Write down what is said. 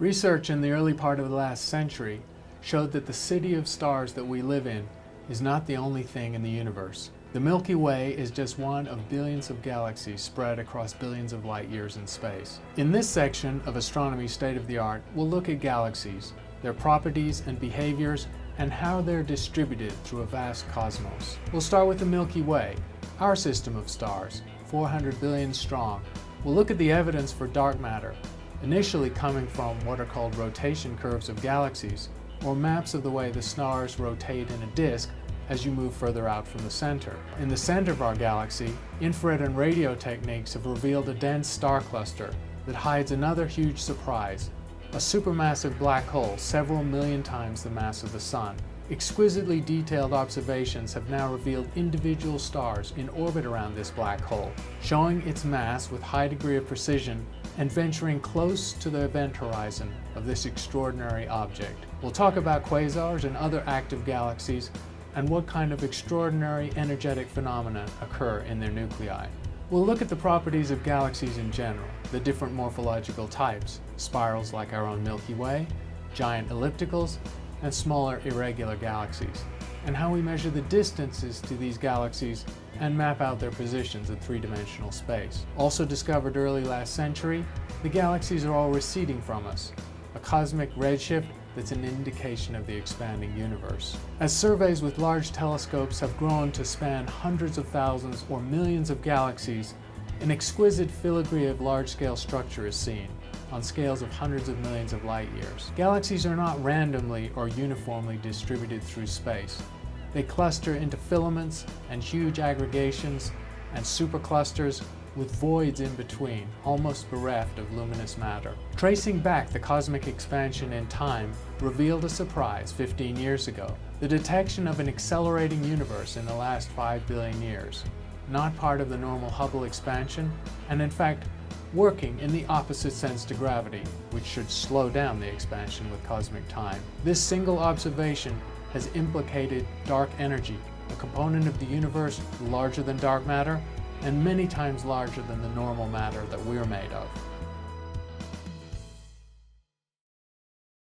Research in the early part of the last century showed that the city of stars that we live in is not the only thing in the universe. The Milky Way is just one of billions of galaxies spread across billions of light years in space. In this section of Astronomy State of the Art, we'll look at galaxies, their properties and behaviors, and how they're distributed through a vast cosmos. We'll start with the Milky Way, our system of stars, 400 billion strong. We'll look at the evidence for dark matter, initially coming from what are called rotation curves of galaxies, or maps of the way the stars rotate in a disk as you move further out from the center. In the center of our galaxy, infrared and radio techniques have revealed a dense star cluster that hides another huge surprise, a supermassive black hole several million times the mass of the Sun. Exquisitely detailed observations have now revealed individual stars in orbit around this black hole, showing its mass with high degree of precision and venturing close to the event horizon of this extraordinary object. We'll talk about quasars and other active galaxies and what kind of extraordinary energetic phenomena occur in their nuclei. We'll look at the properties of galaxies in general, the different morphological types, spirals like our own Milky Way, giant ellipticals, and smaller irregular galaxies, and how we measure the distances to these galaxies and map out their positions in three-dimensional space. Also discovered early last century, the galaxies are all receding from us, a cosmic redshift that's an indication of the expanding universe. As surveys with large telescopes have grown to span hundreds of thousands or millions of galaxies, an exquisite filigree of large-scale structure is seen, on scales of hundreds of millions of light years. Galaxies are not randomly or uniformly distributed through space. They cluster into filaments and huge aggregations and superclusters with voids in between, almost bereft of luminous matter. Tracing back the cosmic expansion in time revealed a surprise 15 years ago, the detection of an accelerating universe in the last 5 billion years, not part of the normal Hubble expansion, and in fact, working in the opposite sense to gravity, which should slow down the expansion with cosmic time. This single observation has implicated dark energy, a component of the universe larger than dark matter, and many times larger than the normal matter that we're made of.